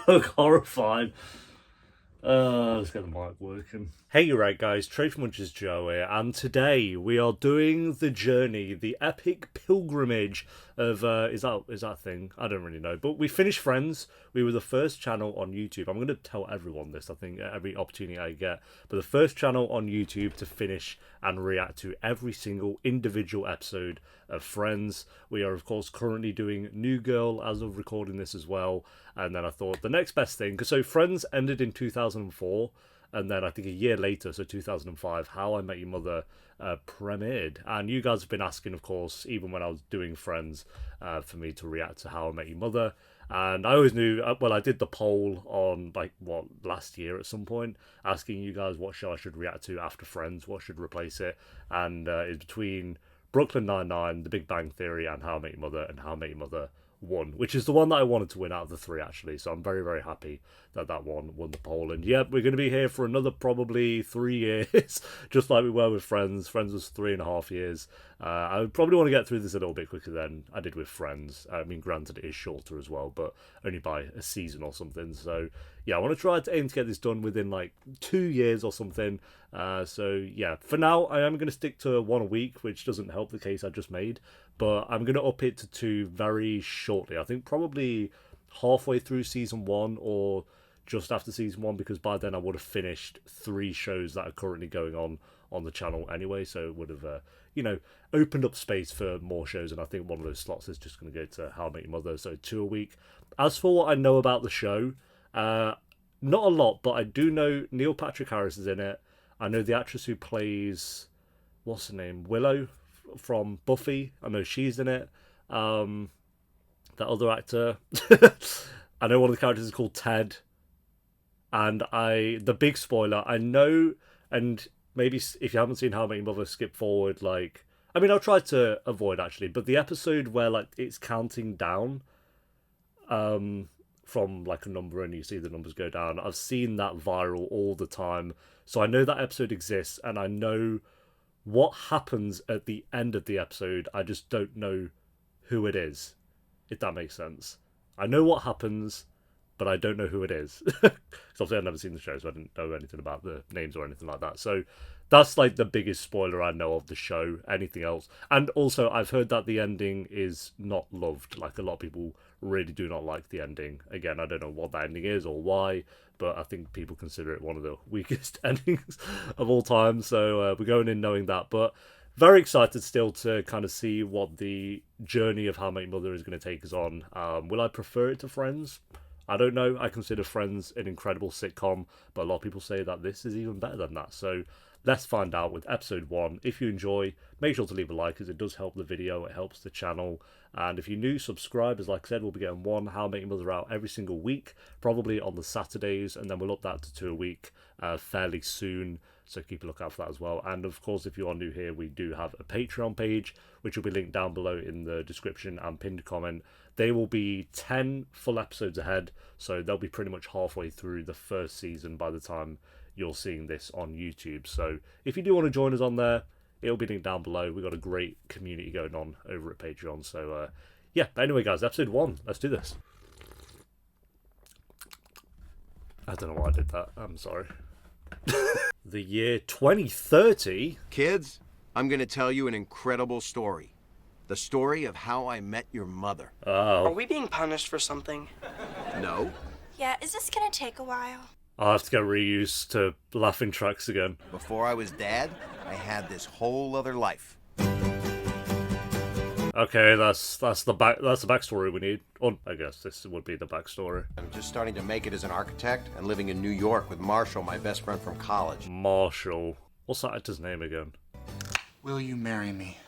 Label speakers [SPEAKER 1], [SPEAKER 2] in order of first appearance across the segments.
[SPEAKER 1] look horrified. Let's get the mic working. Hey, right guys, Trace Munches Joe here, and today we are doing the journey, the epic pilgrimage of, is that a thing? I don't really know, but we finished Friends. We were the first channel on YouTube. I'm going to tell everyone this, I think, every opportunity I get, but the first channel on YouTube to finish and react to every single individual episode of Friends. We are, of course, currently doing New Girl as of recording this as well, and then I thought the next best thing, because so Friends ended in 2004, and then I think a year later, so 2005, How I Met Your Mother premiered. And you guys have been asking, of course, even when I was doing Friends, for me to react to How I Met Your Mother. And I always knew, well, I did the poll on, last year at some point, asking you guys what show I should react to after Friends, what should replace it. And it's between Brooklyn Nine-Nine, The Big Bang Theory, and How I Met Your Mother, and How I Met Your Mother won, which is the one that I wanted to win out of the three, actually. So I'm very, very happy that that one won the poll. And yeah, we're going to be here for another probably 3 years, just like we were with Friends. Friends was 3.5 years. I would probably want to get through this a little bit quicker than I did with Friends. I mean, granted, it is shorter as well, but only by a season or something. So yeah, I want to try to aim to get this done within like 2 years or something. So yeah, for now, I am going to stick to one a week, which doesn't help the case I just made, but I'm going to up it to 2 very shortly. I think probably halfway through season 1 or just after season 1, because by then I would have finished 3 shows that are currently going on the channel anyway, so it would have, opened up space for more shows, and I think one of those slots is just going to go to How I Met Your Mother, so 2 a week. As for what I know about the show, not a lot, but I do know Neil Patrick Harris is in it. I know the actress who plays, what's her name, Willow from Buffy. I know she's in it. That other actor. I know one of the characters is called Ted. And the big spoiler, I know, and maybe if you haven't seen How I Met Your Mother, skip forward, I'll try to avoid actually, but the episode where it's counting down, from a number and you see the numbers go down, I've seen that viral all the time, so I know that episode exists, and I know what happens at the end of the episode. I just don't know who it is, if that makes sense. I know what happens, but I don't know who it is. Because obviously I've never seen the show, so I didn't know anything about the names or anything like that. So that's the biggest spoiler I know of the show. Anything else? And also I've heard that the ending is not loved. A lot of people really do not like the ending. Again, I don't know what that ending is or why, but I think people consider it one of the weakest endings of all time. So we're going in knowing that. But very excited still to kind of see what the journey of How I Met Your Mother is going to take us on. Will I prefer it to Friends? I don't know. I consider Friends an incredible sitcom, but a lot of people say that this is even better than that. So let's find out with episode 1. If you enjoy, make sure to leave a like, as it does help the video, it helps the channel. And if you're new, subscribe. As like I said, we'll be getting one How I Met Your Mother out every single week, probably on the Saturdays, and then we'll up that to 2 a week fairly soon. So keep a lookout for that as well. And of course, if you are new here, we do have a Patreon page, which will be linked down below in the description and pinned comment. They will be 10 full episodes ahead, so they'll be pretty much halfway through the first season by the time you're seeing this on YouTube. So if you do want to join us on there, it'll be linked down below. We've got a great community going on over at Patreon. So yeah, but anyway guys, episode 1, let's do this. I don't know why I did that, I'm sorry. The year 2030.
[SPEAKER 2] Kids, I'm going to tell you an incredible story. The story of how I met your mother.
[SPEAKER 1] Oh.
[SPEAKER 3] Are we being punished for something?
[SPEAKER 2] No.
[SPEAKER 4] Yeah, is this gonna take a while?
[SPEAKER 1] I'll have to get reused to laughing tracks again.
[SPEAKER 2] Before I was dad, I had this whole other life.
[SPEAKER 1] Okay, that's the backstory we need. Oh, I guess this would be the backstory.
[SPEAKER 2] I'm just starting to make it as an architect and living in New York with Marshall, my best friend from college.
[SPEAKER 1] Marshall. What's that actor's name again?
[SPEAKER 5] Will you marry me?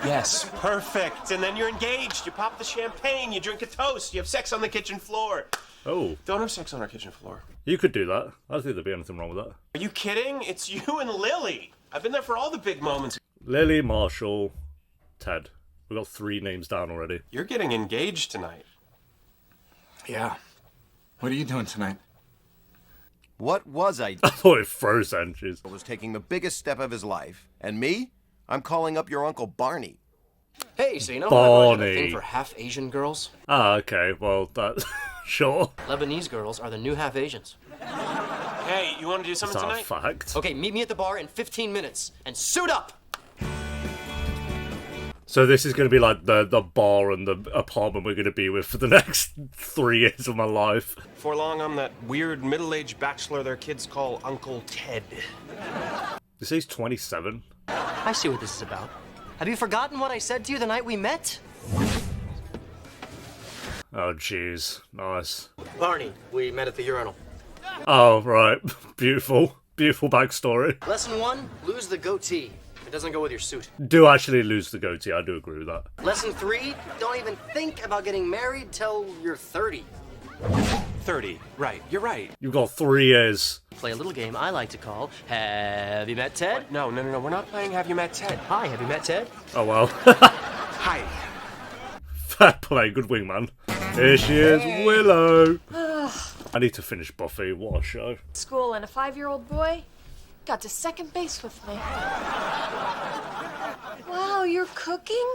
[SPEAKER 6] Yes, perfect. And then you're engaged. You pop the champagne, you drink a toast, you have sex on the kitchen floor.
[SPEAKER 1] Oh.
[SPEAKER 6] Don't have sex on our kitchen floor.
[SPEAKER 1] You could do that. I don't think there'd be anything wrong with that.
[SPEAKER 6] Are you kidding? It's you and Lily. I've been there for all the big moments.
[SPEAKER 1] Lily, Marshall, Ted. We've got 3 names down already.
[SPEAKER 6] You're getting engaged tonight.
[SPEAKER 5] Yeah. What are you doing tonight?
[SPEAKER 2] What was I?
[SPEAKER 1] I thought it froze inches.
[SPEAKER 2] Was taking the biggest step of his life. And me? I'm calling up your Uncle Barney.
[SPEAKER 3] Hey, so you know how I have a
[SPEAKER 1] Barney.
[SPEAKER 3] thing for half Asian girls?
[SPEAKER 1] Ah, okay. Well, that Sure.
[SPEAKER 7] Lebanese girls are the new half Asians.
[SPEAKER 6] Hey, you want to do
[SPEAKER 1] Is
[SPEAKER 6] something
[SPEAKER 1] that a
[SPEAKER 6] tonight?
[SPEAKER 1] fact?
[SPEAKER 7] Okay, meet me at the bar in 15 minutes and suit up!
[SPEAKER 1] So this is going to be like the bar and the apartment we're going to be with for the next 3 years of my life.
[SPEAKER 6] Before long, I'm that weird middle-aged bachelor their kids call Uncle Ted.
[SPEAKER 1] This he's 27.
[SPEAKER 7] I see what this is about. Have you forgotten what I said to you the night we met?
[SPEAKER 1] Oh, jeez. Nice.
[SPEAKER 7] Barney, we met at the urinal.
[SPEAKER 1] Oh, right. Beautiful. Beautiful backstory.
[SPEAKER 7] Lesson 1, lose the goatee. It doesn't go with your suit.
[SPEAKER 1] Do actually lose the goatee. I do agree with that.
[SPEAKER 7] Lesson 3, don't even think about getting married till you're 30.
[SPEAKER 6] 30. Right. You're right.
[SPEAKER 1] You've got 3 years.
[SPEAKER 7] Play a little game I like to call Have You Met Ted?
[SPEAKER 6] No. We're not playing Have You Met Ted.
[SPEAKER 7] Hi, have you met Ted?
[SPEAKER 1] Oh, well.
[SPEAKER 6] Hi.
[SPEAKER 1] Fair play. Good wingman. Here she is, Willow. I need to finish Buffy. What a show.
[SPEAKER 8] School and a 5-year-old boy got to second base with me. Wow, you're cooking?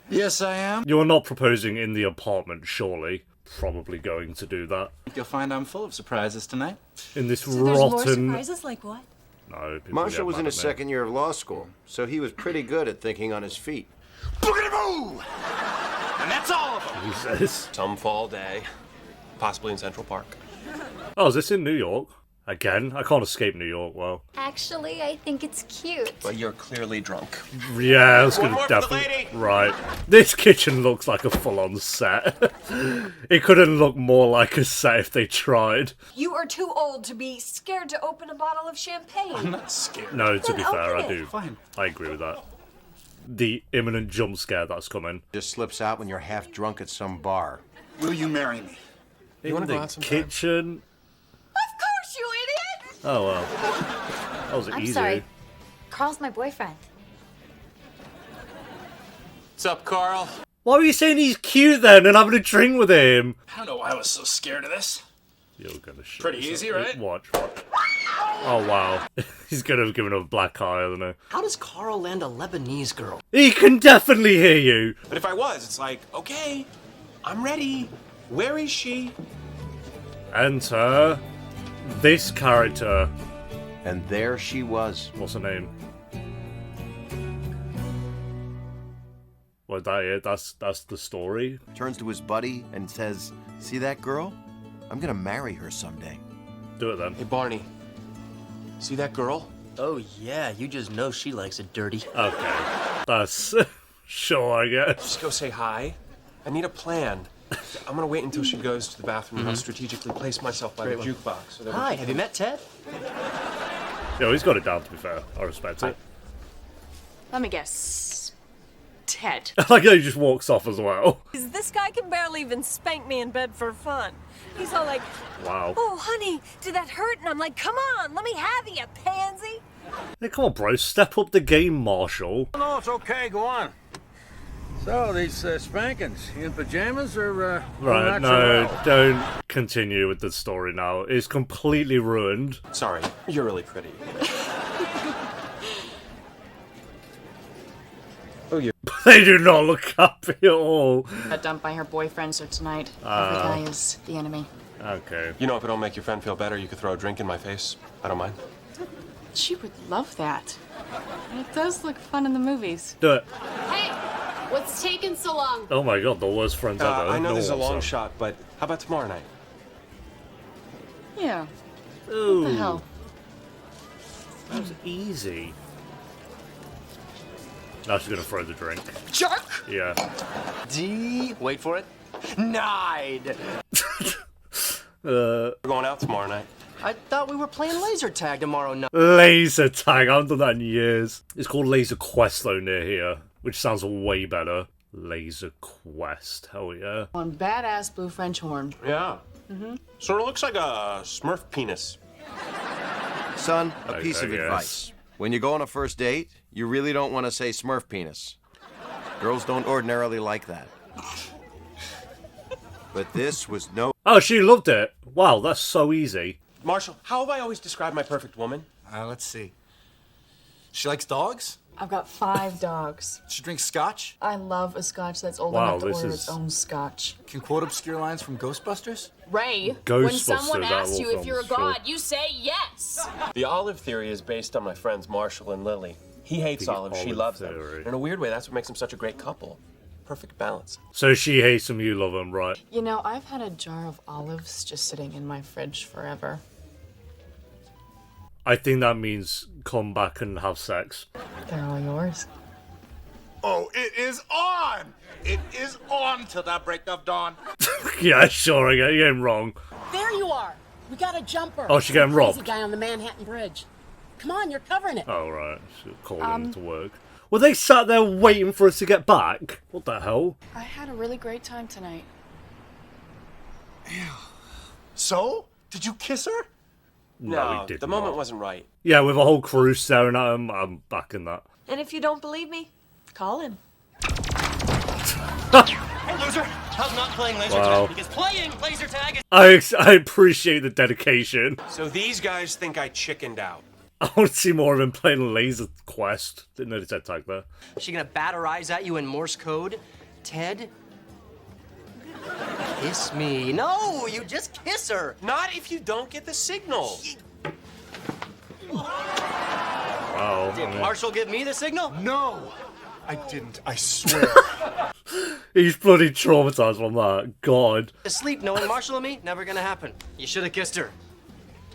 [SPEAKER 5] Yes, I am.
[SPEAKER 1] You're not proposing in the apartment, surely. Probably going to do that.
[SPEAKER 5] You'll find I'm full of surprises tonight.
[SPEAKER 1] In this
[SPEAKER 8] So there's more
[SPEAKER 1] rotten...
[SPEAKER 8] surprises like what?
[SPEAKER 1] No, people
[SPEAKER 2] Marshall
[SPEAKER 1] get
[SPEAKER 2] was
[SPEAKER 1] mad
[SPEAKER 2] in his
[SPEAKER 1] at me.
[SPEAKER 2] second year of law school, so he was pretty good at thinking on his feet.
[SPEAKER 6] Boogity-boo! And that's all of them.
[SPEAKER 1] Jesus.
[SPEAKER 6] Some fall day. Possibly in Central Park.
[SPEAKER 1] Oh, is this in New York? Again? I can't escape New York, well.
[SPEAKER 9] Actually, I think it's cute.
[SPEAKER 6] But you're clearly drunk.
[SPEAKER 1] Yeah, I was
[SPEAKER 6] One
[SPEAKER 1] gonna
[SPEAKER 6] more for the
[SPEAKER 1] definitely...
[SPEAKER 6] lady.
[SPEAKER 1] Right. This kitchen looks like a full-on set. It couldn't look more like a set if they tried.
[SPEAKER 8] You are too old to be scared to open a bottle of champagne.
[SPEAKER 5] I'm not scared.
[SPEAKER 1] No, to be
[SPEAKER 8] Then
[SPEAKER 1] fair,
[SPEAKER 8] open
[SPEAKER 1] I
[SPEAKER 8] it.
[SPEAKER 1] do.
[SPEAKER 5] Fine.
[SPEAKER 1] I agree with that. The imminent jump scare that's coming.
[SPEAKER 2] Just slips out when you're half drunk at some bar.
[SPEAKER 5] Will you marry me?
[SPEAKER 6] You want to
[SPEAKER 1] In
[SPEAKER 6] go
[SPEAKER 1] the
[SPEAKER 6] out sometime?
[SPEAKER 1] kitchen.
[SPEAKER 8] Of course, you idiot!
[SPEAKER 1] Oh, well. That was
[SPEAKER 9] I'm
[SPEAKER 1] easy.
[SPEAKER 9] sorry. Carl's my boyfriend.
[SPEAKER 6] What's up, Carl?
[SPEAKER 1] Why were you saying he's cute then and having a drink with him?
[SPEAKER 5] I don't know why I was so scared of this.
[SPEAKER 1] You're gonna shit
[SPEAKER 5] Pretty
[SPEAKER 1] yourself.
[SPEAKER 5] easy, right?
[SPEAKER 1] Watch. Oh, wow. He's gonna have given her a black eye, hasn't he?
[SPEAKER 7] How does Carl land a Lebanese girl?
[SPEAKER 1] He can definitely hear you.
[SPEAKER 6] But if I was, it's like, okay, I'm ready. Where is she?
[SPEAKER 1] Enter this character.
[SPEAKER 2] And there she was.
[SPEAKER 1] What's her name? Well, that it. That's the story.
[SPEAKER 2] Turns to his buddy and says, "See that girl? I'm gonna marry her someday."
[SPEAKER 1] Do it then.
[SPEAKER 6] Hey, Barney. See that girl?
[SPEAKER 7] Oh yeah, you just know she likes it dirty.
[SPEAKER 1] Okay. That's sure, I guess.
[SPEAKER 6] Just go say hi. I need a plan. I'm gonna wait until she goes to the bathroom and I'll strategically place myself by the jukebox. So that
[SPEAKER 7] Hi, have you met Ted?
[SPEAKER 1] Yo, he's got it down, to be fair. I respect it.
[SPEAKER 8] Let me guess. Ted.
[SPEAKER 1] I like how he just walks off as well.
[SPEAKER 8] This guy can barely even spank me in bed for fun. He's all like,
[SPEAKER 1] Wow.
[SPEAKER 8] oh, honey, did that hurt? And I'm like, come on, let me have you, pansy.
[SPEAKER 1] Hey, come on, bro. Step up the game, Marshall.
[SPEAKER 10] No, it's okay. Go on. So, these spankings, you in pajamas or
[SPEAKER 1] Right, no, don't continue with the story now. It's completely ruined.
[SPEAKER 6] Sorry, you're really pretty. Oh, you.
[SPEAKER 1] They do not look happy at all.
[SPEAKER 8] Got dumped by her boyfriend, so tonight every guy is the enemy.
[SPEAKER 1] Okay.
[SPEAKER 6] You know, if it'll make your friend feel better, you could throw a drink in my face. I don't mind.
[SPEAKER 8] She would love that. And it does look fun in the movies.
[SPEAKER 1] Do it.
[SPEAKER 9] Hey, what's taking so long?
[SPEAKER 1] Oh my god, the worst friends ever.
[SPEAKER 6] I know
[SPEAKER 1] No
[SPEAKER 6] this is a
[SPEAKER 1] one
[SPEAKER 6] long
[SPEAKER 1] wants
[SPEAKER 6] shot, but how about tomorrow night?
[SPEAKER 8] Yeah.
[SPEAKER 1] that. Ooh,
[SPEAKER 8] What the hell?
[SPEAKER 1] that was easy. Now she's gonna throw the drink.
[SPEAKER 7] Jerk!
[SPEAKER 1] Yeah.
[SPEAKER 7] Wait for it. Nide!
[SPEAKER 6] We're going out tomorrow night.
[SPEAKER 7] I thought we were playing laser tag tomorrow night.
[SPEAKER 1] Laser tag. I haven't done that in years. It's called Laser Quest though near here, which sounds way better. Laser Quest. Hell yeah.
[SPEAKER 8] One badass blue French horn.
[SPEAKER 6] Yeah. Sort of looks like a Smurf penis.
[SPEAKER 2] Son, a piece
[SPEAKER 1] I
[SPEAKER 2] of
[SPEAKER 1] guess.
[SPEAKER 2] advice. When you go on a first date, you really don't want to say Smurf penis. Girls don't ordinarily like that. But this was no...
[SPEAKER 1] Oh, she loved it. Wow, that's so easy.
[SPEAKER 6] Marshall, how have I always described my perfect woman?
[SPEAKER 5] Let's see. She likes dogs?
[SPEAKER 8] I've got 5 dogs.
[SPEAKER 5] She drinks scotch?
[SPEAKER 8] I love a scotch that's old
[SPEAKER 1] Wow,
[SPEAKER 8] enough to
[SPEAKER 1] this
[SPEAKER 8] order
[SPEAKER 1] is-
[SPEAKER 8] its own scotch.
[SPEAKER 5] Can quote obscure lines from Ghostbusters?
[SPEAKER 9] Ray, when
[SPEAKER 1] Ghostbusters,
[SPEAKER 9] someone
[SPEAKER 1] that
[SPEAKER 9] asks you
[SPEAKER 1] little
[SPEAKER 9] if you're a
[SPEAKER 1] film,
[SPEAKER 9] god,
[SPEAKER 1] sure.
[SPEAKER 9] you say yes.
[SPEAKER 6] The olive theory is based on my friends Marshall and Lily. He hates
[SPEAKER 1] The
[SPEAKER 6] olives, she
[SPEAKER 1] olive
[SPEAKER 6] loves
[SPEAKER 1] theory.
[SPEAKER 6] them. In a weird way, that's what makes them such a great couple. Perfect balance.
[SPEAKER 1] So she hates him, you love him, right?
[SPEAKER 8] You know, I've had a jar of olives just sitting in my fridge forever.
[SPEAKER 1] I think that means come back and have sex.
[SPEAKER 8] They're all yours.
[SPEAKER 5] Oh, it is on! It is on till the break of dawn.
[SPEAKER 1] Yeah, sure, I get him wrong.
[SPEAKER 11] There you are. We got a jumper.
[SPEAKER 1] Oh, she getting
[SPEAKER 11] Crazy
[SPEAKER 1] robbed.
[SPEAKER 11] guy on the Manhattan Bridge. Come on, you're covering it.
[SPEAKER 1] Oh, right. Should call him to work. Well, they sat there waiting for us to get back. What the hell?
[SPEAKER 8] I had a really great time tonight.
[SPEAKER 5] So? Did you kiss her?
[SPEAKER 1] No, he did
[SPEAKER 6] the
[SPEAKER 1] not.
[SPEAKER 6] moment wasn't right.
[SPEAKER 1] Yeah, with a whole crew staring at him, I'm backing that.
[SPEAKER 4] And if you don't believe me, call him.
[SPEAKER 7] Hey, loser! How's not playing laser
[SPEAKER 1] Wow.
[SPEAKER 7] tag? Because playing laser tag is...
[SPEAKER 1] I appreciate the dedication.
[SPEAKER 6] So these guys think I chickened out.
[SPEAKER 1] I want to see more of him playing Laser Quest. Didn't notice that tag there.
[SPEAKER 7] She gonna bat her eyes at you in Morse code? Ted? Kiss me. No, you just kiss her.
[SPEAKER 6] Not if you don't get the signal.
[SPEAKER 1] Wow.
[SPEAKER 7] Did Marshall give me the signal?
[SPEAKER 5] No! I didn't, I swear.
[SPEAKER 1] He's bloody traumatized from that. God.
[SPEAKER 7] Asleep knowing Marshall and me, never gonna happen. You should have kissed her.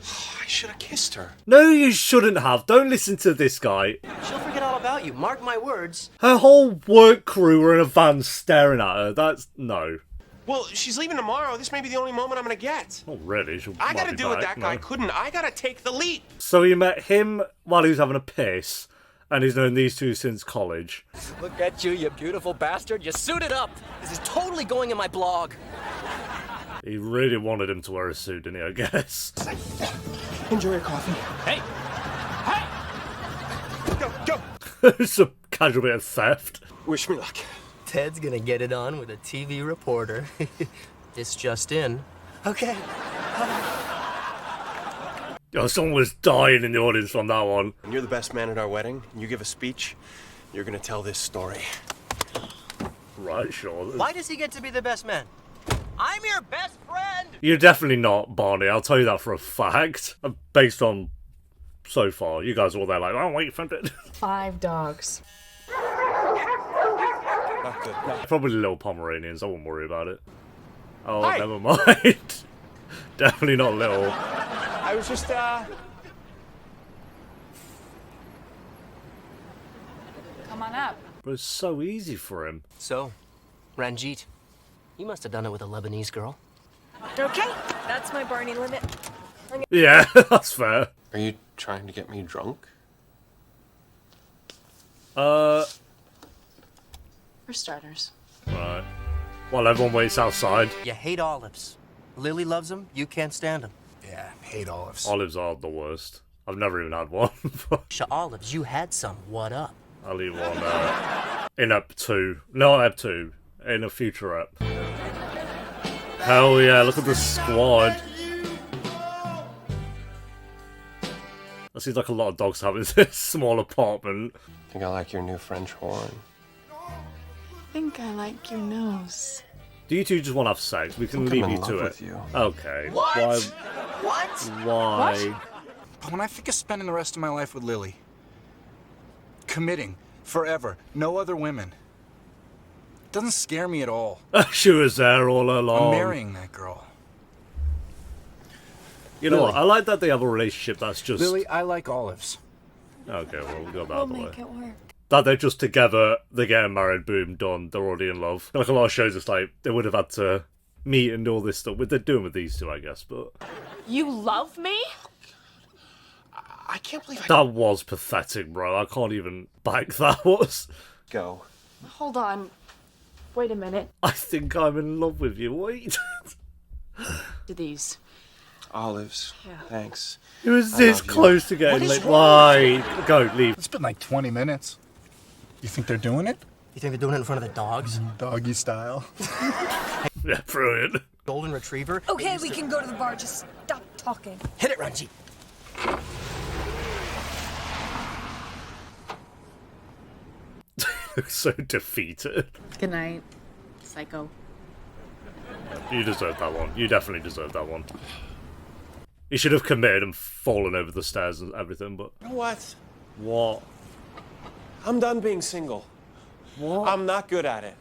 [SPEAKER 6] I should have kissed her.
[SPEAKER 1] No, you shouldn't have. Don't listen to this guy.
[SPEAKER 7] She'll forget all about you. Mark my words.
[SPEAKER 1] Her whole work crew were in a van staring at her. That's... no.
[SPEAKER 6] Well, she's leaving tomorrow. This may be the only moment I'm gonna get.
[SPEAKER 1] Not really. She
[SPEAKER 6] I
[SPEAKER 1] might
[SPEAKER 6] gotta
[SPEAKER 1] be
[SPEAKER 6] do what
[SPEAKER 1] back,
[SPEAKER 6] that guy
[SPEAKER 1] no.
[SPEAKER 6] couldn't. I gotta take the leap.
[SPEAKER 1] So he met him while he was having a piss, and he's known these two since college.
[SPEAKER 7] Look at you, you beautiful bastard. You suited up. This is totally going in my blog.
[SPEAKER 1] He really wanted him to wear a suit, didn't he, I guess?
[SPEAKER 6] Enjoy your coffee. Hey! Hey! Go, go!
[SPEAKER 1] It's a casual bit of theft.
[SPEAKER 6] Wish me luck.
[SPEAKER 7] Ted's gonna get it on with a TV reporter. This just in. Okay.
[SPEAKER 1] Oh, someone was dying in the audience from that one.
[SPEAKER 6] When you're the best man at our wedding, and you give a speech, you're gonna tell this story.
[SPEAKER 1] Right, sure.
[SPEAKER 7] Why does he get to be the best man? I'm your best friend!
[SPEAKER 1] You're definitely not, Barney. I'll tell you that for a fact. Based on so far. You guys are all there like, oh, wait for it.
[SPEAKER 8] 5 dogs.
[SPEAKER 6] Not good. No.
[SPEAKER 1] Probably little Pomeranians. I wouldn't worry about it. Oh,
[SPEAKER 6] Hi.
[SPEAKER 1] never mind. Definitely not little.
[SPEAKER 6] I was just,
[SPEAKER 8] Come on up.
[SPEAKER 1] But it's so easy for him.
[SPEAKER 7] So, Ranjit, you must have done it with a Lebanese girl.
[SPEAKER 4] Okay, that's my Barney limit.
[SPEAKER 1] Yeah, that's fair.
[SPEAKER 6] Are you trying to get me drunk?
[SPEAKER 8] For starters.
[SPEAKER 1] Right. While everyone waits outside.
[SPEAKER 7] You hate olives. Lily loves them, you can't stand them.
[SPEAKER 5] Yeah, hate olives.
[SPEAKER 1] Olives are the worst. I've never even had one.
[SPEAKER 7] Olives, you had some. What up?
[SPEAKER 1] I'll eat one in Ep 2. No, Ep 2. In a future Ep. Hell yeah, look at the squad. That seems like a lot of dogs have in this small apartment.
[SPEAKER 6] I think I like your new French horn.
[SPEAKER 8] I think I like your nose.
[SPEAKER 1] Do you two just want to have sex? We can
[SPEAKER 6] I'm
[SPEAKER 1] leave
[SPEAKER 6] in
[SPEAKER 1] you
[SPEAKER 6] love
[SPEAKER 1] to it.
[SPEAKER 6] with you.
[SPEAKER 1] Okay.
[SPEAKER 7] What?
[SPEAKER 1] Why?
[SPEAKER 7] What?
[SPEAKER 1] Why?
[SPEAKER 5] But when I think of spending the rest of my life with Lily, committing forever, no other women, it doesn't scare me at all.
[SPEAKER 1] She was there all
[SPEAKER 5] I'm
[SPEAKER 1] along.
[SPEAKER 5] marrying that girl.
[SPEAKER 1] You know what?
[SPEAKER 5] Lily.
[SPEAKER 1] I like that they have a relationship that's just...
[SPEAKER 5] Lily, I like olives.
[SPEAKER 1] Okay, well, we'll go that
[SPEAKER 4] We'll
[SPEAKER 1] other way.
[SPEAKER 4] make it work.
[SPEAKER 1] That they're just together, they're getting married, boom, done, they're already in love. Like a lot of shows, it's like, they would have had to meet and do all this stuff. What they're doing with these two, I guess, but...
[SPEAKER 9] You love me?
[SPEAKER 6] I can't believe I
[SPEAKER 1] That was pathetic, bro. I can't even back that was.
[SPEAKER 6] go.
[SPEAKER 8] Hold on. Wait a minute.
[SPEAKER 1] I think I'm in love with you. Wait.
[SPEAKER 8] To these.
[SPEAKER 6] Olives.
[SPEAKER 8] Yeah.
[SPEAKER 6] Thanks.
[SPEAKER 1] It was
[SPEAKER 6] I
[SPEAKER 1] this
[SPEAKER 6] love you.
[SPEAKER 1] close to getting
[SPEAKER 5] What is
[SPEAKER 1] like,
[SPEAKER 5] wrong
[SPEAKER 1] why? Go, leave.
[SPEAKER 5] It's been like 20 minutes. You think they're doing it?
[SPEAKER 7] You think they're doing it in front of the dogs?
[SPEAKER 5] Doggy style.
[SPEAKER 1] Yeah, brilliant.
[SPEAKER 7] Golden retriever?
[SPEAKER 4] Okay, we can go to the bar. Just stop talking.
[SPEAKER 7] Hit it, Ranjit.
[SPEAKER 1] so defeated.
[SPEAKER 8] Good night, psycho.
[SPEAKER 1] You deserve that one. You definitely deserve that one. He should have committed and fallen over the stairs and everything, but...
[SPEAKER 6] You know what?
[SPEAKER 1] What?
[SPEAKER 6] I'm done being single.
[SPEAKER 1] What?
[SPEAKER 6] I'm not good at it.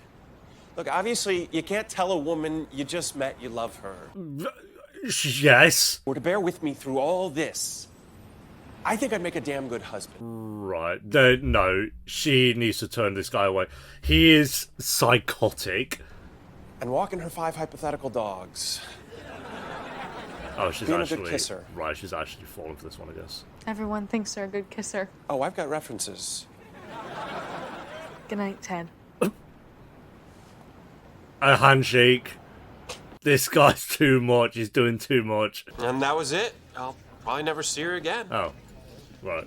[SPEAKER 6] Look, obviously, you can't tell a woman you just met you love her.
[SPEAKER 1] Yes.
[SPEAKER 6] Or to bear with me through all this. I think I'd make a damn good husband.
[SPEAKER 1] Right. No, she needs to turn this guy away. He is psychotic.
[SPEAKER 6] And walking her 5 hypothetical dogs.
[SPEAKER 1] Oh, she's
[SPEAKER 6] Being
[SPEAKER 1] actually...
[SPEAKER 6] a good kisser.
[SPEAKER 1] Right, she's actually fallen for this one, I guess.
[SPEAKER 8] Everyone thinks they're a good kisser.
[SPEAKER 6] Oh, I've got references.
[SPEAKER 4] Good night, Ted.
[SPEAKER 1] A handshake. This guy's too much. He's doing too much.
[SPEAKER 6] And that was it. I'll probably never see her again.
[SPEAKER 1] Oh, right.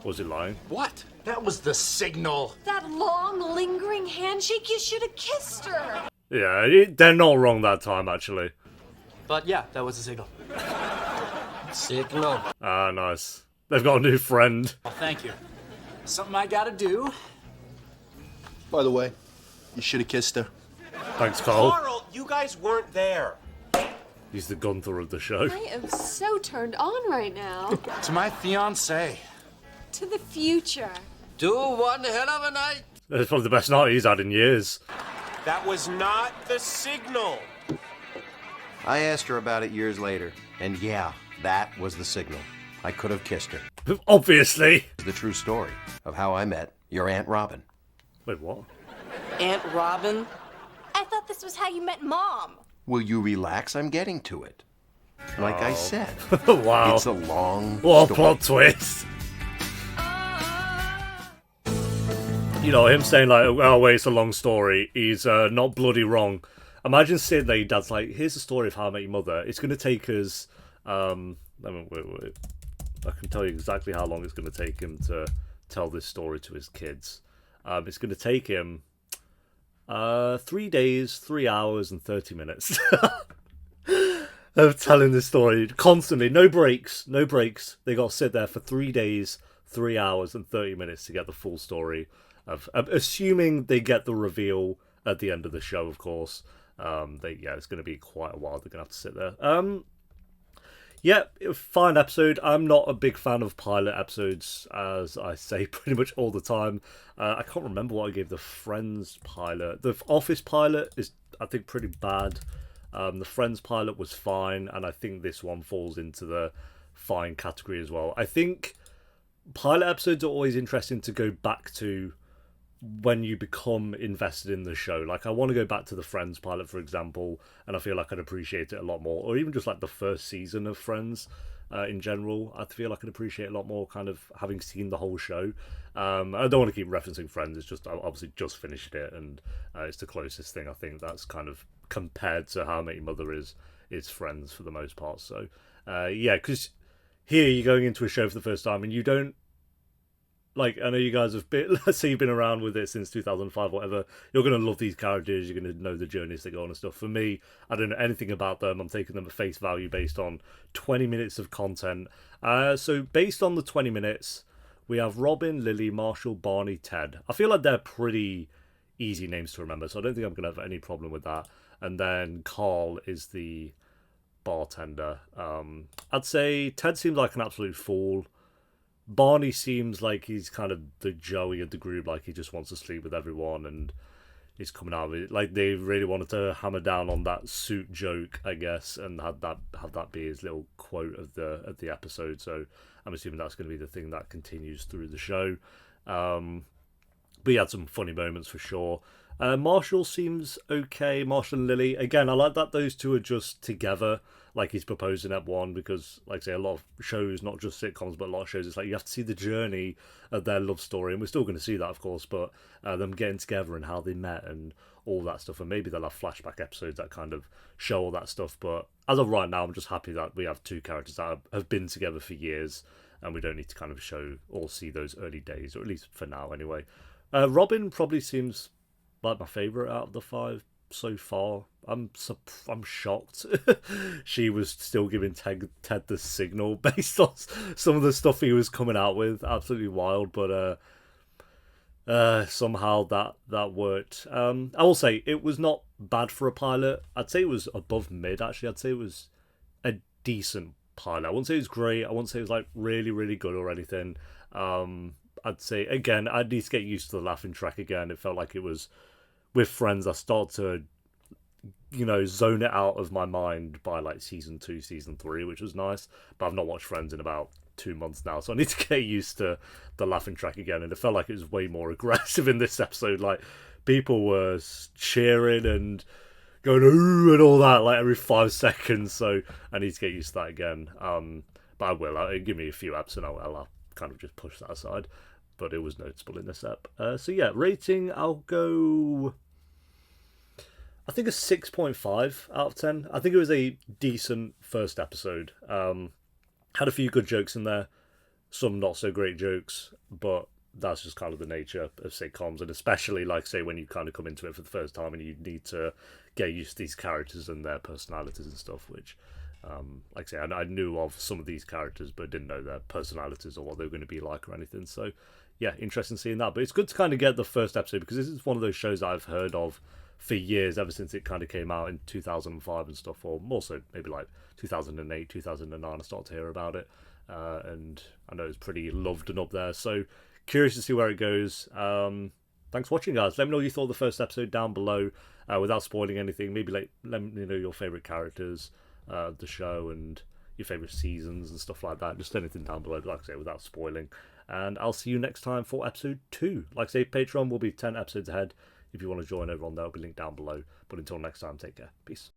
[SPEAKER 1] Was he lying?
[SPEAKER 5] What? That was the signal.
[SPEAKER 4] That long, lingering handshake, you should have kissed her.
[SPEAKER 1] Yeah, they're not wrong that time, actually.
[SPEAKER 7] But yeah, that was a signal.
[SPEAKER 11] Signal.
[SPEAKER 1] Ah, nice. They've got a new friend.
[SPEAKER 5] Well, thank you. Something I gotta do.
[SPEAKER 12] By the way, you should have kissed her.
[SPEAKER 1] Thanks, Carl.
[SPEAKER 6] Carl, you guys weren't there.
[SPEAKER 1] He's the Gunther of the show.
[SPEAKER 9] I am so turned on right now.
[SPEAKER 5] To my fiance.
[SPEAKER 9] To the future.
[SPEAKER 11] Do one hell of a night.
[SPEAKER 1] It's probably the best night he's had in years.
[SPEAKER 6] That was not the signal.
[SPEAKER 2] I asked her about it years later, and yeah, that was the signal. I could have kissed her.
[SPEAKER 1] Obviously.
[SPEAKER 2] The true story of how I met your Aunt Robin.
[SPEAKER 1] Wait, what?
[SPEAKER 11] Aunt Robin?
[SPEAKER 9] I thought this was how you met Mom.
[SPEAKER 2] Will you relax? I'm getting to it. Like I said,
[SPEAKER 1] Wow.
[SPEAKER 2] it's a long
[SPEAKER 1] What a
[SPEAKER 2] story.
[SPEAKER 1] plot twist. You know, him saying like, oh wait, it's a long story, he's not bloody wrong. Imagine sitting there, your dad's like, here's the story of how I met your mother. It's going to take us, wait. I can tell you exactly how long it's going to take him to tell this story to his kids. It's going to take him 3 days, 3 hours, and 30 minutes of telling this story constantly. No breaks. They got to sit there for 3 days, 3 hours, and 30 minutes to get the full story of assuming they get the reveal at the end of the show, of course. It's going to be quite a while. They're going to have to sit there. Yeah, fine episode. I'm not a big fan of pilot episodes, as I say pretty much all the time. I can't remember what I gave the Friends pilot. The Office pilot is, I think, pretty bad. The Friends pilot was fine, and I think this one falls into the fine category as well. I think pilot episodes are always interesting to go back to when you become invested in the show. Like, I want to go back to the Friends pilot, for example, and I feel like I'd appreciate it a lot more. Or even just like the first season of Friends in general. I feel like I'd appreciate it a lot more kind of having seen the whole show. I don't want to keep referencing Friends. It's just, I obviously just finished it, and it's the closest thing I think that's kind of compared to How I Met Your Mother is Friends for the most part. So, yeah, because here you're going into a show for the first time and you don't, like, I know you guys have been, let's say you've been around with it since 2005, whatever. You're going to love these characters. You're going to know the journeys they go on and stuff. For me, I don't know anything about them. I'm taking them at face value based on 20 minutes of content. So based on the 20 minutes, we have Robin, Lily, Marshall, Barney, Ted. I feel like they're pretty easy names to remember, so I don't think I'm going to have any problem with that. And then Carl is the bartender. I'd say Ted seems like an absolute fool. Barney seems like he's kind of the Joey of the group, like he just wants to sleep with everyone and he's coming out of it. Like, they really wanted to hammer down on that suit joke, I guess, and have that be his little quote of the episode. So I'm assuming that's going to be the thing that continues through the show. But he had some funny moments for sure. Marshall seems okay. Marshall and Lily, again, I like that those two are just together, like he's proposing at one, because, like I say, a lot of shows, not just sitcoms, but a lot of shows, it's like you have to see the journey of their love story, and we're still going to see that, of course, but them getting together and how they met and all that stuff, and maybe they'll have flashback episodes that kind of show all that stuff, but as of right now, I'm just happy that we have two characters that have been together for years, and we don't need to kind of show or see those early days, or at least for now, anyway. Robin probably seems like my favourite out of the five so far. I'm shocked she was still giving Ted the signal based on some of the stuff he was coming out with. Absolutely wild. But somehow that worked. I will say it was not bad for a pilot. I'd say it was above mid. Actually, I'd say it was a decent pilot. I wouldn't say it was great. I wouldn't say it was like really really good or anything. I'd say again, I'd need to get used to the laughing track again. It felt like it was with friends. I start to zone it out of my mind by like season 2, season 3, which was nice. But I've not watched Friends in about 2 months now, so I need to get used to the laughing track again. And it felt like it was way more aggressive in this episode. Like people were cheering and going ooh and all that like every 5 seconds. So I need to get used to that again. But I will. Give me a few eps and I'll kind of just push that aside. But it was noticeable in this ep. So yeah, rating, I'll go, I think a 6.5 out of 10. I think it was a decent first episode. Had a few good jokes in there, some not so great jokes, but that's just kind of the nature of sitcoms, and especially like say when you kind of come into it for the first time and you need to get used to these characters and their personalities and stuff, which like I say, I knew of some of these characters but didn't know their personalities or what they were going to be like or anything. So yeah, interesting seeing that. But it's good to kind of get the first episode, because this is one of those shows that I've heard of for years, ever since it kind of came out in 2005 and stuff, or more so maybe like 2008, 2009, I started to hear about it. And I know it's pretty loved and up there. So curious to see where it goes. Thanks for watching, guys. Let me know what you thought of the first episode down below, without spoiling anything. Maybe let me know your favourite characters of the show and your favourite seasons and stuff like that. Just anything down below, like I say, without spoiling. And I'll see you next time for episode 2. Like I say, Patreon will be 10 episodes ahead. If you want to join over on there, it'll be linked down below. But until next time, take care. Peace.